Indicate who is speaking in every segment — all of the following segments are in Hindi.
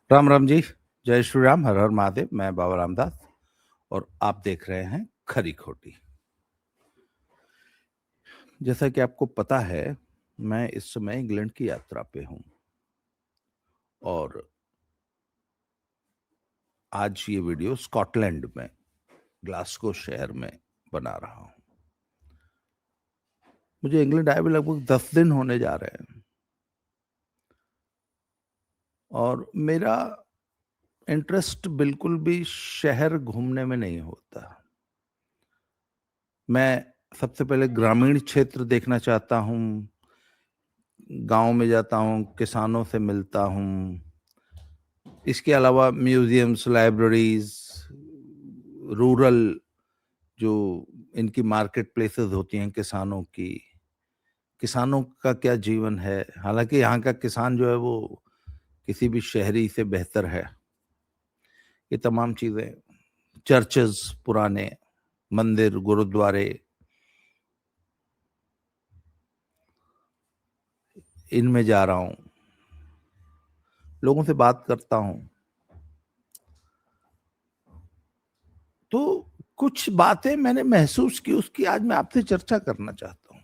Speaker 1: राम राम जी। जय श्री राम। हर हर महादेव। मैं बाबा रामदास और आप देख रहे हैं खरी खोटी। जैसा कि आपको पता है, मैं इस समय इंग्लैंड की यात्रा पे हूं और आज ये वीडियो स्कॉटलैंड में ग्लासगो शहर में बना रहा हूं। मुझे इंग्लैंड आए हुए लगभग 10 दिन होने जा रहे हैं और मेरा इंटरेस्ट बिल्कुल भी शहर घूमने में नहीं होता। मैं सबसे पहले ग्रामीण क्षेत्र देखना चाहता हूं, गांव में जाता हूं, किसानों से मिलता हूं। इसके अलावा म्यूजियम्स, लाइब्रेरीज, रूरल जो इनकी मार्केट प्लेसेस होती हैं किसानों की, किसानों का क्या जीवन है। हालांकि यहाँ का किसान जो है वो किसी भी शहरी से बेहतर है। ये तमाम चीजें, चर्चेस, पुराने मंदिर, गुरुद्वारे, इनमें जा रहा हूँ, लोगों से बात करता हूँ। तो कुछ बातें मैंने महसूस की, उसकी आज मैं आपसे चर्चा करना चाहता हूँ।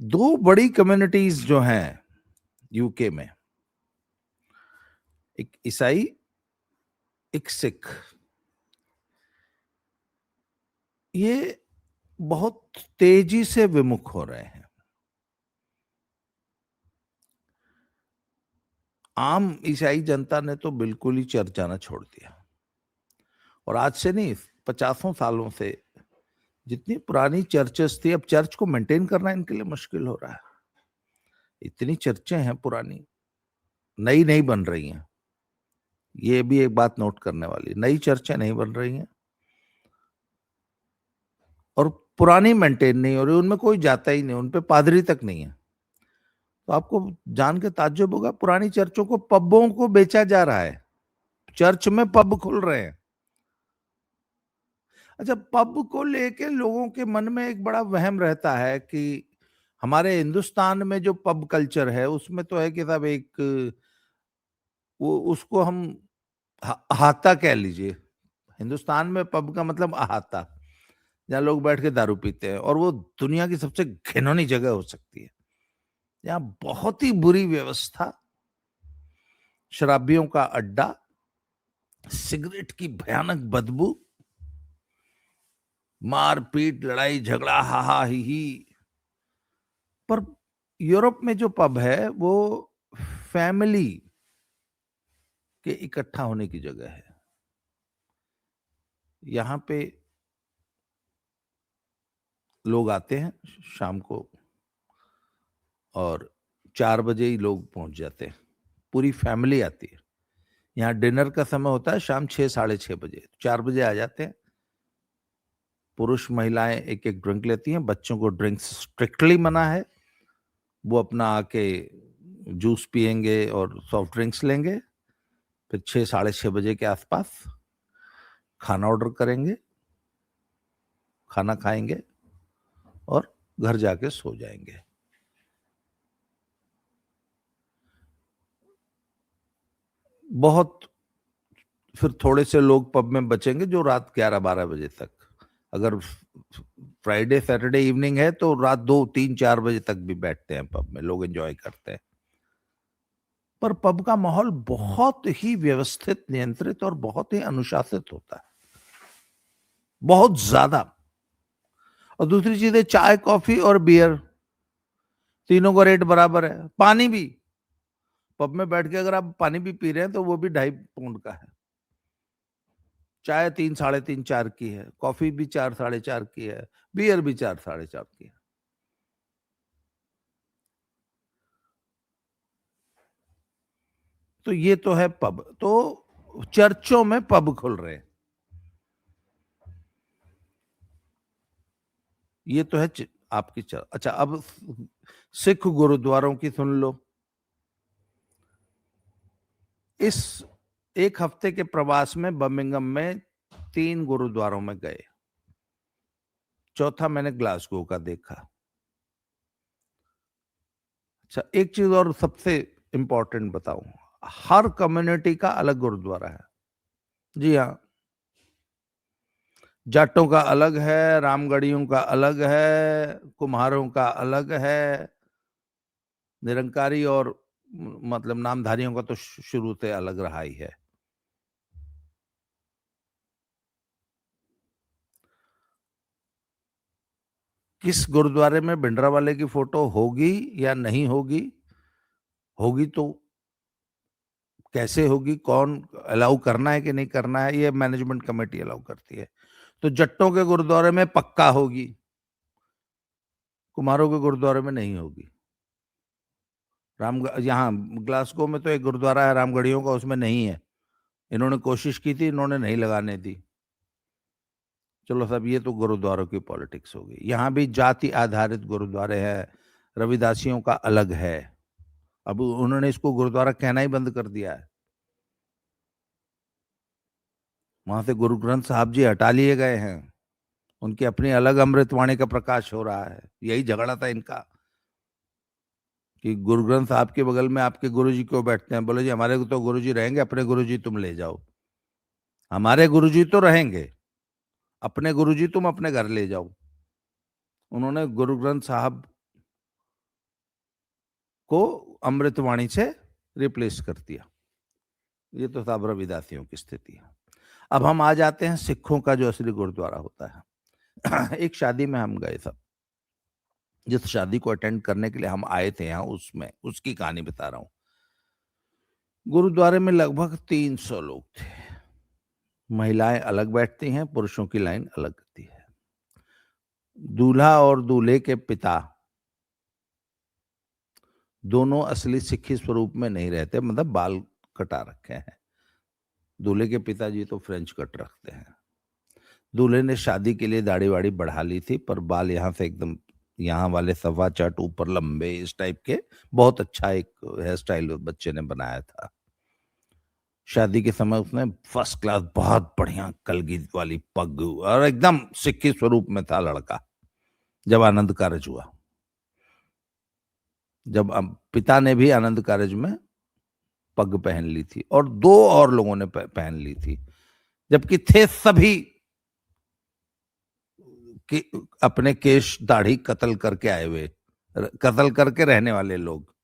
Speaker 1: दो बड़ी कम्युनिटीज जो हैं यूके में, एक ईसाई, एक सिख, ये बहुत तेजी से विमुख हो रहे हैं। आम ईसाई जनता ने तो बिल्कुल ही चर्च जाना छोड़ दिया और आज से नहीं, 50 सालों से जितनी पुरानी चर्चेस थी, अब चर्च को मेंटेन करना इनके लिए मुश्किल हो रहा है। इतनी चर्चें हैं पुरानी, नई नहीं बन रही हैं। ये भी एक बात नोट करने वाली, नई चर्चें नहीं बन रही हैं और पुरानी मेंटेन नहीं हो रही, उनमें कोई जाता ही नहीं, उन पे पादरी तक नहीं है। तो आपको जान के ताज्जुब होगा, पुरानी चर्चों को पब्बों को बेचा जा रहा है। चर्च में पब खुल रहे हैं। अच्छा, पब को लेके लोगों के मन में एक बड़ा वहम रहता है कि हमारे हिंदुस्तान में जो पब कल्चर है उसमें तो है कि साहब एक वो उसको हम अहाता कह लीजिए। हिंदुस्तान में पब का मतलब अहाता, जहाँ लोग बैठ के दारू पीते हैं, और वो दुनिया की सबसे घिनौनी जगह हो सकती है। यहाँ बहुत ही बुरी व्यवस्था, शराबियों का अड्डा, सिगरेट की भयानक बदबू, मारपीट, लड़ाई झगड़ा, हाहा ही ही। पर यूरोप में जो पब है वो फैमिली के इकट्ठा होने की जगह है। यहाँ पे लोग आते हैं शाम को और 4 बजे ही लोग पहुंच जाते हैं। पूरी फैमिली आती है। यहाँ डिनर का समय होता है शाम 6, 6:30 बजे। 4 बजे आ जाते हैं। पुरुष महिलाएं एक एक ड्रिंक लेती हैं। बच्चों को ड्रिंक्स स्ट्रिक्टली मना है। वो अपना आके जूस पियेंगे और सॉफ्ट ड्रिंक्स लेंगे। फिर 6, 6:30 बजे के आसपास खाना ऑर्डर करेंगे, खाना खाएंगे और घर जाके सो जाएंगे। बहुत फिर थोड़े से लोग पब में बचेंगे जो रात 11, 12 बजे तक, अगर फ्राइडे सैटरडे इवनिंग है तो रात 2, 3, 4 बजे तक भी बैठते हैं पब में, लोग एंजॉय करते हैं। पर पब का माहौल बहुत ही व्यवस्थित, नियंत्रित और बहुत ही अनुशासित होता है, बहुत ज्यादा। और दूसरी चीज है, चाय, कॉफी और बियर तीनों का रेट बराबर है। पानी भी, पब में बैठ के अगर आप पानी भी पी रहे हैं तो वो भी 2.5 पाउंड का है। चाय 3, 3.5, 4 की है, कॉफी भी 4, 4.5 की है, बियर भी 4, 4.5 की है। तो ये तो है पब। तो चर्चों में पब खुल रहे हैं, ये तो है आपकी चर्च। अच्छा, अब सिख गुरुद्वारों की सुन लो। इस एक हफ्ते के प्रवास में बर्मिंघम में 3 गुरुद्वारों में गए। चौथा मैंने ग्लासगो का देखा। अच्छा, एक चीज और सबसे इंपॉर्टेंट बताऊं, हर कम्युनिटी का अलग गुरुद्वारा है। जी हाँ, जाटों का अलग है, रामगढ़ियों का अलग है, कुम्हारों का अलग है, निरंकारी और मतलब नामधारियों का तो शुरू से अलग रहा ही है। किस गुरुद्वारे में भिंडरावाले की फोटो होगी या नहीं होगी, होगी तो कैसे होगी, कौन अलाउ करना है कि नहीं करना है, ये मैनेजमेंट कमेटी अलाउ करती है। तो जट्टों के गुरुद्वारे में पक्का होगी, कुम्हारों के गुरुद्वारे में नहीं होगी। राम यहाँ ग्लासगो में तो एक गुरुद्वारा है रामगढ़ियों का, उसमें नहीं है। इन्होंने कोशिश की थी, इन्होंने नहीं लगाने दी। चलो सब, ये तो गुरुद्वारों की पॉलिटिक्स होगी। यहाँ भी जाति आधारित गुरुद्वारे हैं, रविदासियों का अलग है। अब उन्होंने इसको गुरुद्वारा कहना ही बंद कर दिया है। वहां से गुरु ग्रंथ साहब जी हटा लिए गए हैं, उनकी अपनी अलग अमृतवाणी का प्रकाश हो रहा है। यही झगड़ा था इनका कि गुरु ग्रंथ साहब के बगल में आपके गुरु जी क्यों बैठते हैं। बोले जी हमारे तो गुरु जी रहेंगे, अपने गुरु जी तुम ले जाओ। हमारे गुरु जी तो रहेंगे, अपने गुरु जी तुम अपने घर ले जाओ। उन्होंने गुरु ग्रंथ साहब को अमृतवाणी से रिप्लेस कर दिया। ये तो साहब रविदासियों की स्थिति है। अब हम आ जाते हैं सिखों का जो असली गुरुद्वारा होता है। एक शादी में हम गए सब, जिस शादी को अटेंड करने के लिए हम आए थे यहाँ, उसमें उसकी कहानी बता रहा हूँ। गुरुद्वारे में लगभग 300 लोग थे। महिलाएं अलग बैठती हैं, पुरुषों की लाइन अलग होती है। दूल्हा और दूल्हे के पिता दोनों असली सिखी स्वरूप में नहीं रहते, मतलब बाल कटा रखे हैं। दूल्हे के पिताजी तो फ्रेंच कट रखते हैं। दूल्हे ने शादी के लिए दाढ़ी वाड़ी बढ़ा ली थी, पर बाल यहाँ से एकदम, यहाँ वाले सवा चट ऊपर लंबे, इस टाइप के। बहुत अच्छा एक हेयर स्टाइल बच्चे ने बनाया था। शादी के समय उसने फर्स्ट क्लास बहुत बढ़िया कलगी वाली पग, और एकदम सिक्की स्वरूप में था लड़का। जब आनंद कारज हुआ, जब पिता ने भी आनंद कारज में पग पहन ली थी, और दो और लोगों ने पहन ली थी, जबकि थे सभी कि अपने केश दाढ़ी कत्ल करके आए हुए, कत्ल करके रहने वाले लोग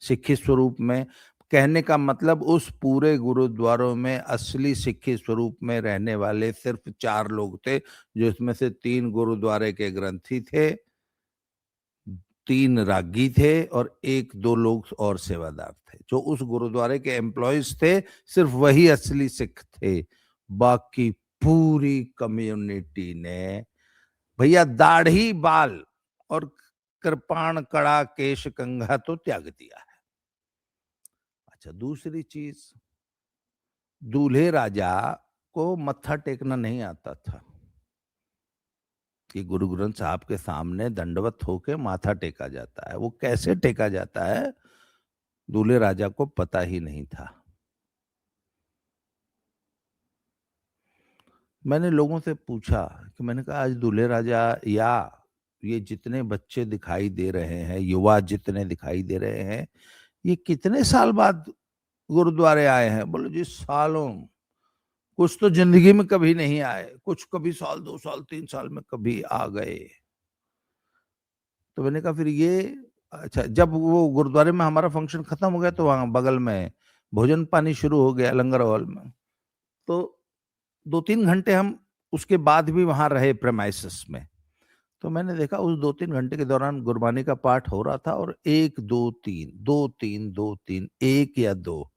Speaker 1: सिक्खी स्वरूप में। कहने का मतलब, उस पूरे गुरुद्वारों में असली सिक्खी स्वरूप में रहने वाले सिर्फ 4 लोग थे, जो इसमें से 3 गुरुद्वारे के ग्रंथी थे, 3 रागी थे, और 1-2 लोग और सेवादार थे। जो उस गुरुद्वारे के एम्प्लॉयज थे, सिर्फ वही असली सिख थे। बाकी पूरी कम्युनिटी ने भैया दाढ़ी बाल और कृपाण कड़ा केश कंघा तो त्याग दिया है। अच्छा, दूसरी चीज, दूल्हे राजा को मत्था टेकना नहीं आता था कि गुरु ग्रंथ साहब के सामने दंडवत होके माथा टेका जाता है। वो कैसे टेका जाता है, दूल्हे राजा को पता ही नहीं था। मैंने लोगों से पूछा कि, मैंने कहा आज दूल्हे राजा या ये जितने बच्चे दिखाई दे रहे हैं, युवा जितने दिखाई दे रहे हैं, ये कितने साल बाद गुरुद्वारे आए हैं। बोले जी सालों, कुछ तो जिंदगी में कभी नहीं आए, कुछ कभी साल 2 साल 3 साल में कभी आ गए। तो मैंने कहा फिर ये, अच्छा, जब वो गुरुद्वारे में हमारा फंक्शन खत्म हो गया, तो वहां बगल में भोजन पानी शुरू हो गया लंगर हॉल में। तो 2-3 घंटे हम उसके बाद भी वहां रहे प्रेमाइसिस में। तो मैंने देखा उस 2-3 घंटे के दौरान गुरबानी का पाठ हो रहा था, और 1 2 3 1 या 2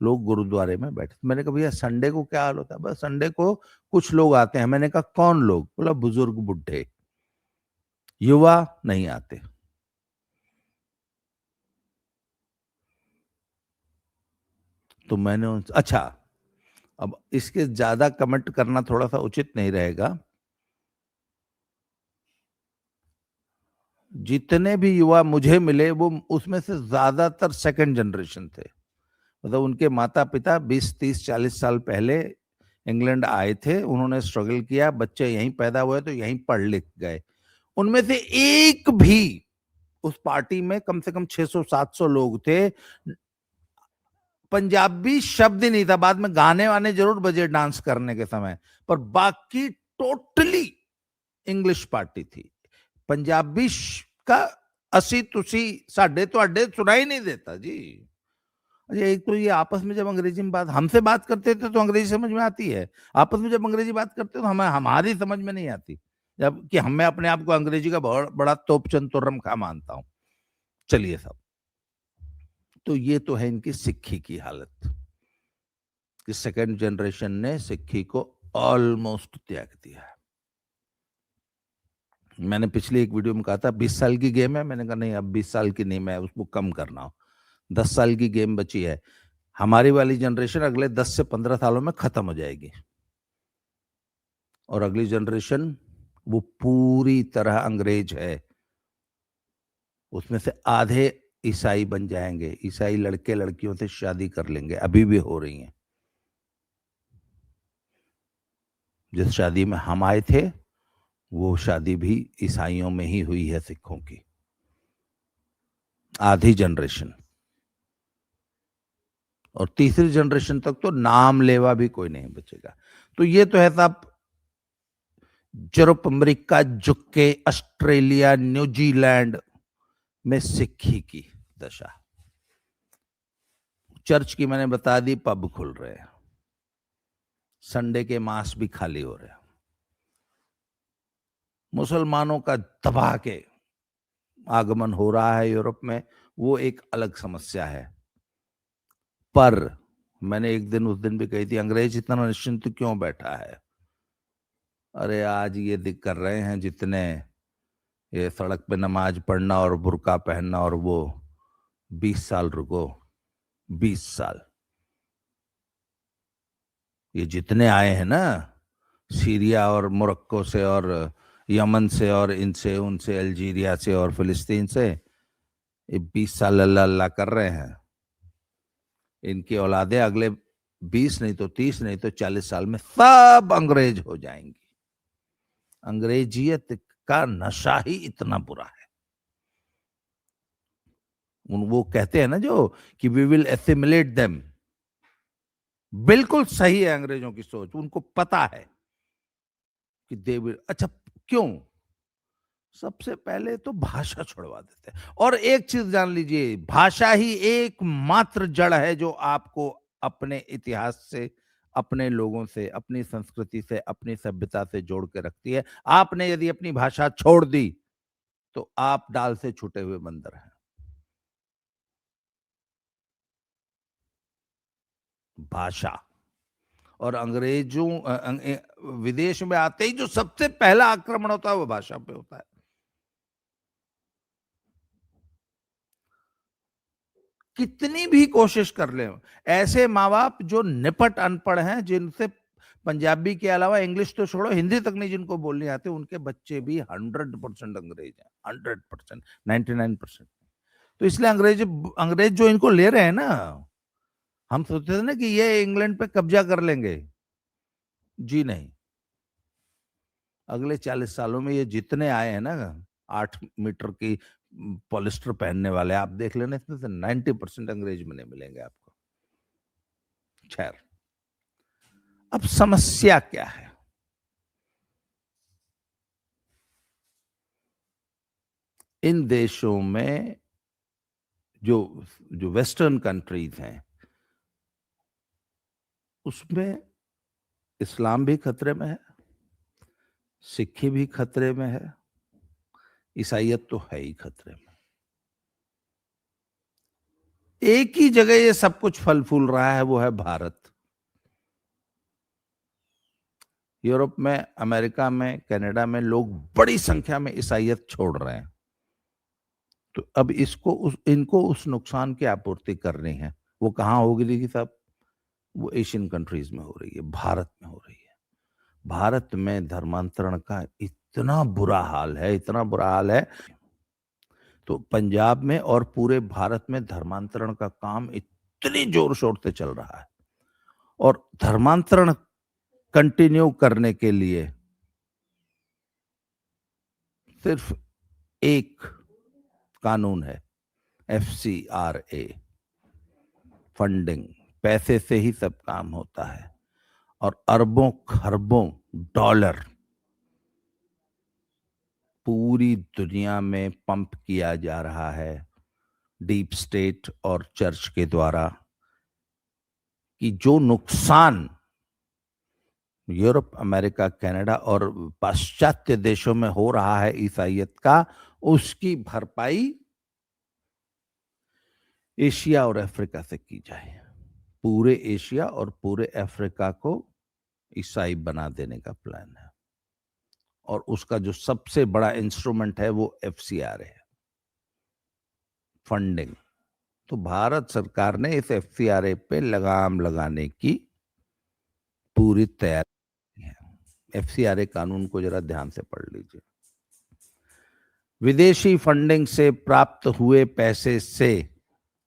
Speaker 1: लोग गुरुद्वारे में बैठे। मैंने कहा भैया संडे को क्या हाल होता है। बस संडे को कुछ लोग आते हैं। मैंने कहा कौन लोग। बोला बुजुर्ग बुढ़े, युवा नहीं आते। तो मैंने अच्छा, अब इसके ज्यादा कमेंट करना थोड़ा सा उचित नहीं रहेगा। जितने भी युवा मुझे मिले, वो उसमें से ज्यादातर सेकंड जनरेशन थे। मतलब उनके माता पिता 20 30 40 साल पहले इंग्लैंड आए थे, उन्होंने स्ट्रगल किया, बच्चे यहीं पैदा हुए तो यहीं पढ़ लिख गए। उनमें से एक भी उस पार्टी में कम से कम 600-700 लोग थे। पंजाबी शब्द ही नहीं था, बाद में गाने वाने जरूर बजे डांस करने के समय, पर बाकी टोटली इंग्लिश पार्टी थी। पंजाबी का असी तुसी साढ़े तो अड्डे सुनाई नहीं देता जी। अच्छा, एक तो ये आपस में जब अंग्रेजी में बात हमसे बात करते थे तो अंग्रेजी समझ में आती है, आपस में जब अंग्रेजी बात करते तो हमें हमारी समझ में नहीं आती, जब कि मैं अपने आप को अंग्रेजी का बहुत बड़ा तोपचंद तुर्रम खा मानता हूं। चलिए साहब, तो ये तो है इनकी सिक्खी की हालत कि सेकंड जनरेशन ने सिक्खी को ऑलमोस्ट त्याग दिया है। मैंने पिछली एक वीडियो में कहा था 20 साल की गेम है, मैंने कहा नहीं, अब 20 साल की नहीं, मैं उसको कम करना हूं, 10 साल की गेम बची है। हमारी वाली जनरेशन अगले 10 से 15 सालों में खत्म हो जाएगी और अगली जनरेशन वो पूरी तरह अंग्रेज है। उसमें से आधे ईसाई बन जाएंगे, ईसाई लड़के लड़कियों से शादी कर लेंगे, अभी भी हो रही हैं। जिस शादी में हम आए थे वो शादी भी ईसाइयों में ही हुई है, सिखों की। आधी जनरेशन, और तीसरी जनरेशन तक तो नाम लेवा भी कोई नहीं बचेगा। तो ये तो है साहब यूरोप, अमेरिका, जुके, ऑस्ट्रेलिया, न्यूजीलैंड में सिक्खी की दशा। चर्च की मैंने बता दी, पब खुल रहे हैं, संडे के मास भी खाली हो रहे हैं। मुसलमानों का दबा के आगमन हो रहा है यूरोप में, वो एक अलग समस्या है। पर मैंने एक दिन उस दिन भी कही थी, अंग्रेज इतना निश्चिंत क्यों बैठा है? अरे आज ये दिख कर रहे हैं जितने ये सड़क पे नमाज पढ़ना और बुर्का पहनना, और वो 20 साल रुको, 20 साल ये जितने आए हैं ना सीरिया और मोरक्को से और यमन से और इनसे उनसे, अल्जीरिया से और फिलिस्तीन से, ये 20 साल अल्लाह अल्लाह कर रहे हैं। इनकी औलादे अगले 20 नहीं तो 30 नहीं तो 40 साल में सब अंग्रेज हो जाएंगी। अंग्रेजियत का नशा ही इतना बुरा है। वो कहते हैं ना जो कि वी विल एसिमिलेट देम, बिल्कुल सही है अंग्रेजों की सोच। उनको पता है कि दे विल। अच्छा, क्यों? सबसे पहले तो भाषा छुड़वा देते हैं। और एक चीज जान लीजिए, भाषा ही एकमात्र जड़ है जो आपको अपने इतिहास से, अपने लोगों से, अपनी संस्कृति से, अपनी सभ्यता से जोड़ के रखती है। आपने यदि अपनी भाषा छोड़ दी तो आप डाल से छूटे हुए बंदर हैं। भाषा। और अंग्रेजों विदेश में आते ही जो सबसे पहला आक्रमण होता है वो भाषा पे होता है। कितनी भी कोशिश कर ले, ऐसे माँ बाप जो निपट अनपढ़ हैं, जिनसे पंजाबी के अलावा इंग्लिश तो छोड़ो, हिंदी तक नहीं जिनको बोलनी आती, उनके बच्चे भी 100% अंग्रेज हैं, 100%, 99%। तो इसलिए अंग्रेज अंग्रेज जो इनको ले रहे हैं ना, हम सोचते थे ना कि ये इंग्लैंड पे कब्जा कर लेंगे, जी नहीं। अगले 40 सालों में ये जितने आए हैं ना 8 मीटर की पॉलिस्टर पहनने वाले, आप देख लेना, इसमें से 90% अंग्रेज में नहीं मिलेंगे आपको। खैर, अब समस्या क्या है? इन देशों में जो जो वेस्टर्न कंट्रीज हैं उसमें इस्लाम भी खतरे में है, सिक्खी भी खतरे में है, ईसाइयत तो है ही खतरे में। एक ही जगह ये सब कुछ फल फूल रहा है, वो है भारत। यूरोप में, अमेरिका में, कनाडा में लोग बड़ी संख्या में ईसाइयत छोड़ रहे हैं। तो अब इनको उस नुकसान की आपूर्ति करनी है। वो कहाँ होगी देखिए साहब? वो एशियन कंट्रीज में हो रही है, भारत में हो रही है। भारत में धर्मांतरण का इतना बुरा हाल है, इतना बुरा हाल है। तो पंजाब में और पूरे भारत में धर्मांतरण का काम इतनी जोर शोर से चल रहा है, और धर्मांतरण कंटिन्यू करने के लिए सिर्फ एक कानून है, FCRA। फंडिंग, पैसे से ही सब काम होता है, और अरबों खरबों डॉलर पूरी दुनिया में पंप किया जा रहा है डीप स्टेट और चर्च के द्वारा, कि जो नुकसान यूरोप, अमेरिका, कनाडा और पाश्चात्य देशों में हो रहा है ईसाईयत का, उसकी भरपाई एशिया और अफ्रीका से की जाए। पूरे एशिया और पूरे अफ्रीका को ईसाई बना देने का प्लान है, और उसका जो सबसे बड़ा इंस्ट्रूमेंट है वो FCRA है, फंडिंग। तो भारत सरकार ने इस FCRA पे लगाम लगाने की पूरी तैयारी है। FCRA कानून को जरा ध्यान से पढ़ लीजिए। विदेशी फंडिंग से प्राप्त हुए पैसे से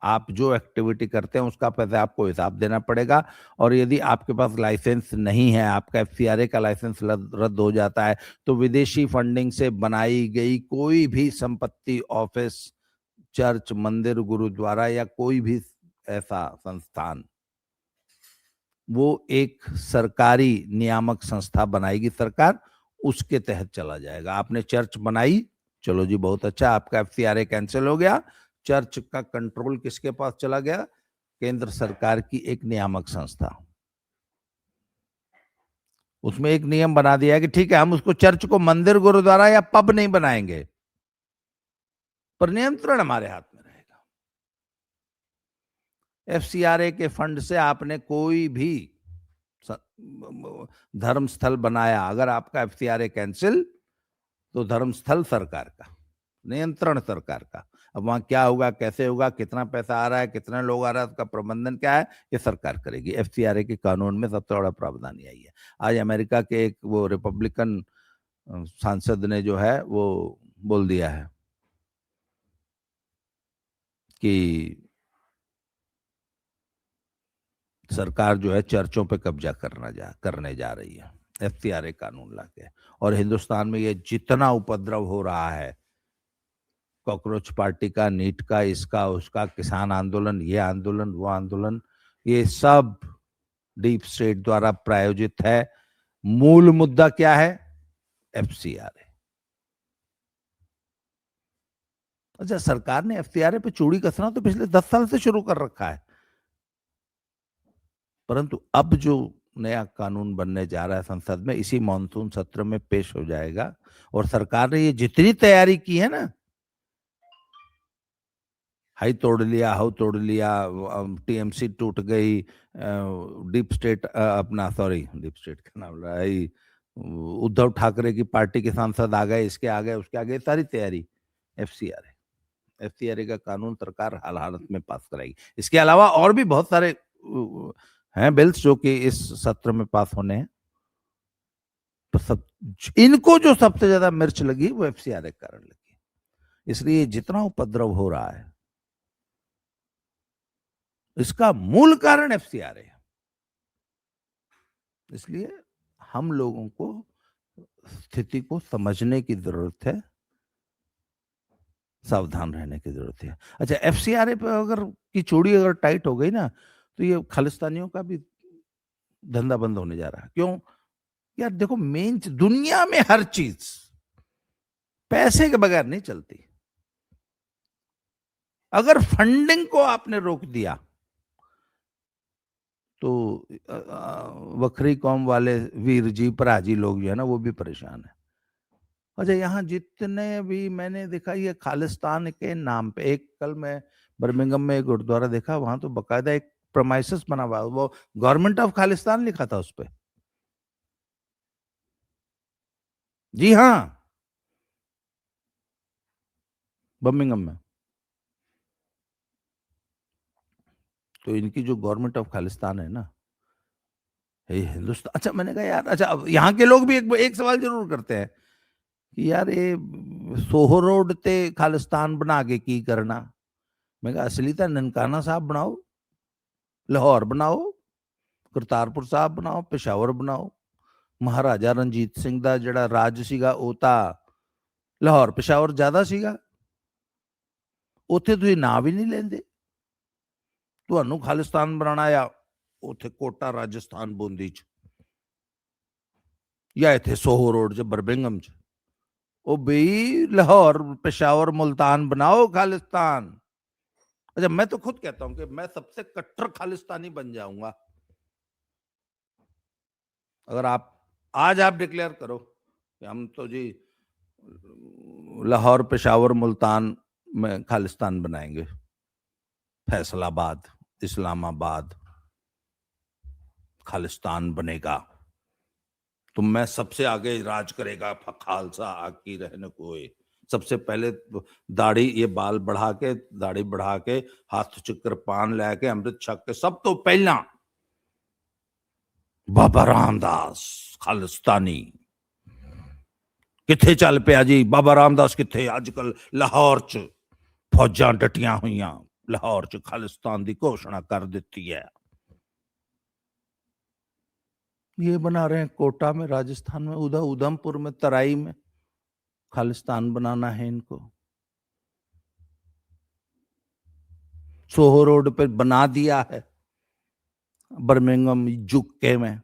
Speaker 1: आप जो एक्टिविटी करते हैं उसका पैसा आपको हिसाब देना पड़ेगा, और यदि आपके पास लाइसेंस नहीं है, आपका FCRA का लाइसेंस रद्द हो जाता है, तो विदेशी फंडिंग से बनाई गई कोई भी संपत्ति, ऑफिस, चर्च, मंदिर, गुरुद्वारा या कोई भी ऐसा संस्थान, वो एक सरकारी नियामक संस्था बनाएगी सरकार, उसके तहत चला जाएगा। आपने चर्च बनाई, चलो जी बहुत अच्छा, आपका FCRA कैंसिल हो गया, चर्च का कंट्रोल किसके पास चला गया? केंद्र सरकार की एक नियामक संस्था। उसमें एक नियम बना दिया है कि ठीक है, हम उसको चर्च को मंदिर, गुरुद्वारा या पब नहीं बनाएंगे, पर नियंत्रण हमारे हाथ में रहेगा। FCRA के फंड से आपने कोई भी धर्म स्थल बनाया, अगर आपका FCRA कैंसिल, तो धर्म स्थल सरकार का, नियंत्रण सरकार का। अब वहां क्या होगा, कैसे होगा, कितना पैसा आ रहा है, कितने लोग आ रहा है, उसका प्रबंधन क्या है, ये सरकार करेगी। FCRA के कानून में सबसे बड़ा प्रावधान यही है। आज अमेरिका के एक वो रिपब्लिकन सांसद ने जो है वो बोल दिया है कि सरकार जो है चर्चों पे कब्जा करने जा रही है FCRA कानून लाके। और हिंदुस्तान में ये जितना उपद्रव हो रहा है, कॉकरोच पार्टी का, नीट का, इसका उसका, किसान आंदोलन, ये आंदोलन, वो आंदोलन, ये सब डीप स्टेट द्वारा प्रायोजित है। मूल मुद्दा क्या है? FCRA। अच्छा, सरकार ने FCRA पे चूड़ी कसना तो पिछले 10 साल से शुरू कर रखा है, परंतु अब जो नया कानून बनने जा रहा है संसद में, इसी मॉनसून सत्र में पेश हो जाएगा। और सरकार ने ये जितनी तैयारी की है ना, हाई तोड़ लिया, हाउ तोड़ लिया, TMC टूट गई, डीप स्टेट अपना, सॉरी डीप स्टेट का नाम रहा है, उद्धव ठाकरे की पार्टी के सांसद आ गए, इसके आ गए, उसके आ गए, सारी तैयारी। FCRA का कानून सरकार हाल हालत में पास कराएगी। इसके अलावा और भी बहुत सारे हैं बिल्स जो कि इस सत्र में पास होने हैं, तो सब इनको जो सबसे ज्यादा मिर्च लगी वो FCRA के कारण लगी। इसलिए जितना उपद्रव हो रहा है, इसका मूल कारण FCRA है। इसलिए हम लोगों को स्थिति को समझने की जरूरत है, सावधान रहने की जरूरत है। अच्छा, FCRA पे अगर की चूड़ी अगर टाइट हो गई ना, तो ये खालिस्तानियों का भी धंधा बंद होने जा रहा है। क्यों? यार देखो, मेन दुनिया में हर चीज पैसे के बगैर नहीं चलती। अगर फंडिंग को आपने रोक दिया तो वखरी कौम वाले वीर जी, पराजी लोग जो है ना, वो भी परेशान है। अच्छा, यहाँ जितने भी मैंने देखा, ये खालिस्तान के नाम पे, एक कल मैं बर्मिंघम में एक गुरुद्वारा देखा, वहां तो बकायदा एक प्रमाइसिस बना हुआ, वो गवर्नमेंट ऑफ खालिस्तान लिखा था उस पे। जी हाँ, बर्मिंघम में। तो इनकी जो गवर्नमेंट ऑफ खालिस्तान है ना, ये हिंदुस्तान। अच्छा, मैंने कहा यार, अच्छा अब यहाँ के लोग भी एक सवाल जरूर करते हैं कि यार ये सोहो रोड ते खालिस्तान बना के की करना। मैं कहा असली तो ननकाना साहब बनाओ, लाहौर बनाओ, करतारपुर साहब बनाओ, पेशावर बनाओ। महाराजा रणजीत सिंह ਦਾ ਜਿਹੜਾ ਰਾਜ ਸੀਗਾ ਉਹ ਤਾਂ ਲਾਹੌਰ पेशावर ज्यादा ਸੀਗਾ। ਉੱਥੇ ਤੁਸੀਂ ਨਾਂ ਵੀ ਨਹੀਂ ਲੈਂਦੇ। ਤੁਹਾਨੂੰ ਖਾਲਿਸਤਾਨ ਬਣਾਉਣਾ ਆ ਉੱਥੇ ਕੋਟਾ ਰਾਜਸਥਾਨ ਬੂੰਦੀ ਚ, ਜਾਂ ਇੱਥੇ सोहो रोड ਚ बर्मिंघम ਚ। ओ भाई लाहौर पेशावर मुल्तान बनाओ खालिस्तान। अच्छा, मैं तो खुद कहता हूं कि मैं सबसे कट्टर खालिस्तानी बन जाऊंगा अगर आज आप डिक्लेयर करो कि हम तो जी लाहौर पेशावर मुल्तान में खालिस्तान बनाएंगे, फैसलाबाद इस्लामाबाद खालिस्तान बनेगा, तो मैं सबसे आगे राज करेगा खालसा आकी रहने को। सबसे पहले दाढ़ी ये बाल बढ़ा के, दाढ़ी बढ़ा के, हाथ चक्कर पान लैके अमृत छक के, सब तो पहला बाबा रामदास खालिस्तानी किथे चल पिया जी। बाबा रामदास किथे अजकल लाहौर च फौजां डटियां हुई, लाहौर च खालिस्तान की घोषणा कर दी है। ये बना रहे हैं कोटा में, राजस्थान में, उधर उधमपुर में, तराई में खालिस्तान बनाना है इनको। सोहो रोड पे बना दिया है, बर्मिंघम यूके में।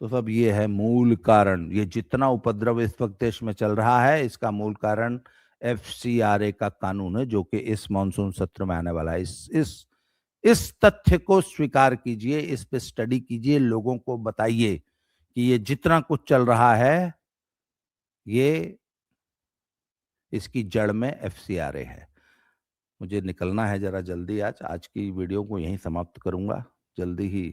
Speaker 1: तो सब ये है मूल कारण। ये जितना उपद्रव इस वक्त देश में चल रहा है, इसका मूल कारण FCRA का कानून है, जो कि इस मानसून सत्र में आने वाला है। इस तथ्य को स्वीकार कीजिए, इस पे स्टडी कीजिए, लोगों को बताइए कि ये जितना कुछ चल रहा है, ये इसकी जड़ में FCRA है। मुझे निकलना है जरा जल्दी। आज की वीडियो को यहीं समाप्त करूंगा। जल्दी ही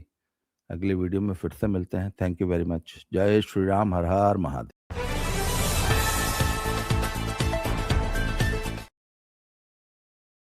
Speaker 1: अगले वीडियो में फिर से मिलते हैं। Thank you very much. जय श्री राम, हर हर महादेव।